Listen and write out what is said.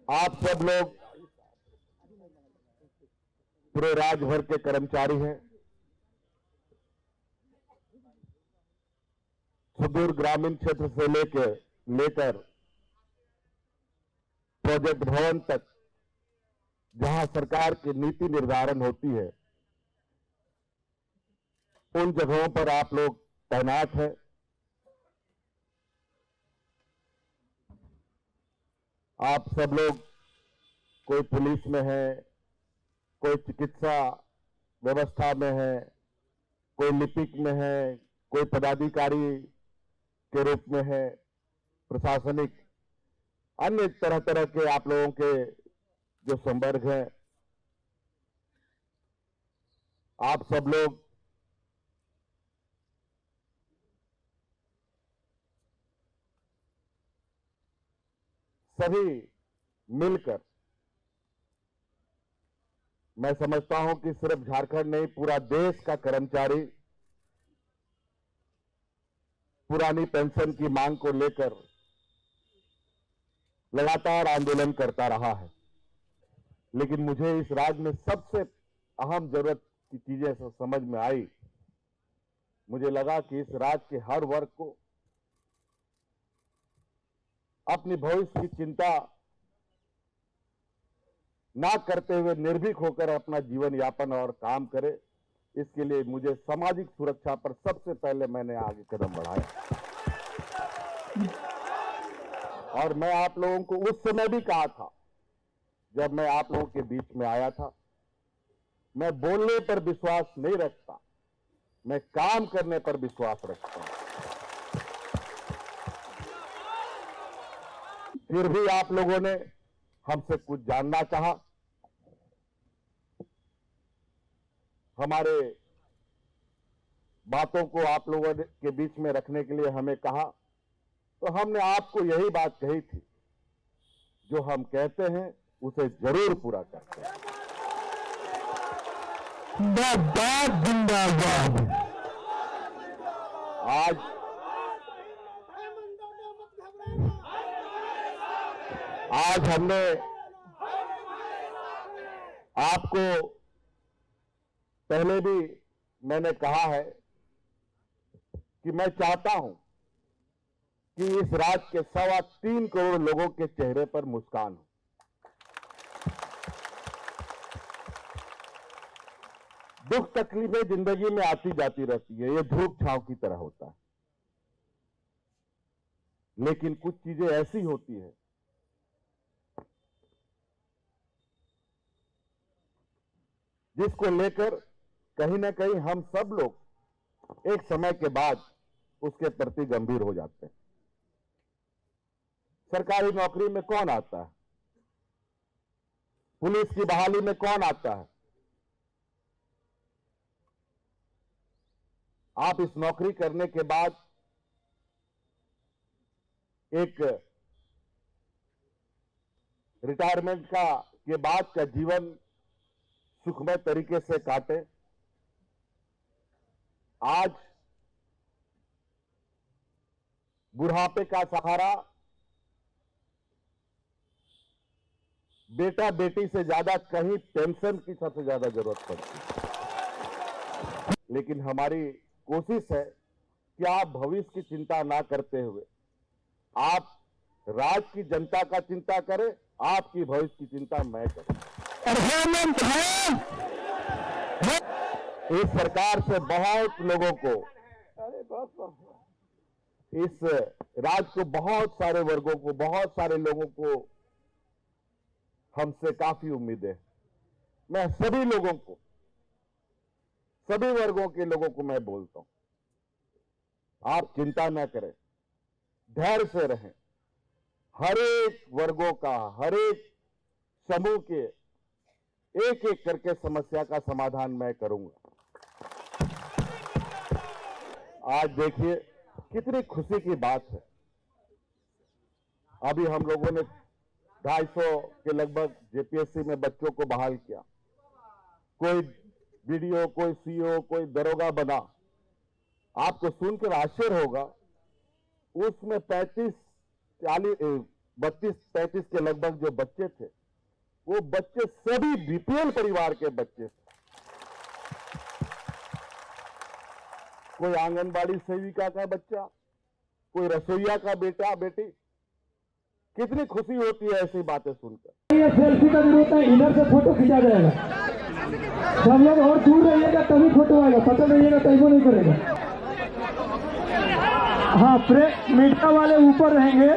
आप सब लोग पूरे राज्य भर के कर्मचारी हैं। सुदूर ग्रामीण क्षेत्र से लेकर प्रोजेक्ट भवन तक जहां सरकार की नीति निर्धारण होती है, उन जगहों पर आप लोग तैनात हैं। आप सब लोग, कोई पुलिस में है, कोई चिकित्सा व्यवस्था में है, कोई लिपिक में है, कोई पदाधिकारी के रूप में है, प्रशासनिक अन्य तरह तरह के आप लोगों के जो संवर्ग हैं, आप सब लोग सभी मिलकर, मैं समझता हूं कि सिर्फ झारखंड नहीं, पूरा देश का कर्मचारी पुरानी पेंशन की मांग को लेकर लगातार आंदोलन करता रहा है। लेकिन मुझे इस राज्य में सबसे अहम जरूरत की चीजें समझ में आई। मुझे लगा कि इस राज्य के हर वर्ग को अपनी भविष्य की चिंता ना करते हुए निर्भीक होकर अपना जीवन यापन और काम करे, इसके लिए मुझे सामाजिक सुरक्षा पर सबसे पहले मैंने आगे कदम बढ़ाया। और मैं आप लोगों को उस समय भी कहा था, जब मैं आप लोगों के बीच में आया था, मैं बोलने पर विश्वास नहीं रखता, मैं काम करने पर विश्वास रखता हूं। फिर भी आप लोगों ने हमसे कुछ जानना चाहा, हमारे बातों को आप लोगों के बीच में रखने के लिए हमें कहा, तो हमने आपको यही बात कही थी, जो हम कहते हैं उसे जरूर पूरा करते हैं। जिंदाबाद। आज हमने आपको पहले भी मैंने कहा है कि मैं चाहता हूं कि इस राज्य के 3.25 करोड़ लोगों के चेहरे पर मुस्कान हो। दुख तकलीफें जिंदगी में आती जाती रहती है, ये धूप छांव की तरह होता है। लेकिन कुछ चीजें ऐसी होती है जिसको लेकर कहीं ना कहीं हम सब लोग एक समय के बाद उसके प्रति गंभीर हो जाते हैं। सरकारी नौकरी में कौन आता है? पुलिस की बहाली में कौन आता है? आप इस नौकरी करने के बाद एक रिटायरमेंट के बाद का जीवन सुखमय तरीके से काटे। आज बुढ़ापे का सहारा बेटा बेटी से ज्यादा कहीं पेंशन की सबसे ज्यादा जरूरत पड़ती है। लेकिन हमारी कोशिश है कि आप भविष्य की चिंता ना करते हुए आप राज्य की जनता का चिंता करें, आपकी भविष्य की चिंता मैं करूं। इस सरकार से बहुत लोगों को, इस राज्य को बहुत सारे वर्गों को, बहुत सारे लोगों को हमसे काफी उम्मीद है। मैं सभी लोगों को, सभी वर्गों के लोगों को मैं बोलता हूं, आप चिंता न करें, धैर्य से रहें। हर एक वर्गों का, हर एक समूह के एक एक करके समस्या का समाधान मैं करूंगा। आज देखिए कितनी खुशी की बात है, अभी हम लोगों ने 250 के लगभग जेपीएससी में बच्चों को बहाल किया। कोई बीडीओ, कोई सीओ, कोई दरोगा बना। आपको सुनकर आश्चर्य होगा, उसमें 35-40 32-33 के लगभग जो बच्चे थे, वो बच्चे सभी बीपीएल परिवार के बच्चे थे। कोई आंगनबाड़ी सेविका का बच्चा, कोई रसोईया का बेटा बेटी। कितनी खुशी होती है ऐसी बातें सुनकर। ये सेल्फी का जरूरत है, इधर से फोटो खींचा जाएगा। सब लोग और दूर रहिएगा तभी फोटो आएगा, पता रहिएगा तभी वो नहीं करेगा। हाँ, मीडिया वाले ऊपर रहेंगे।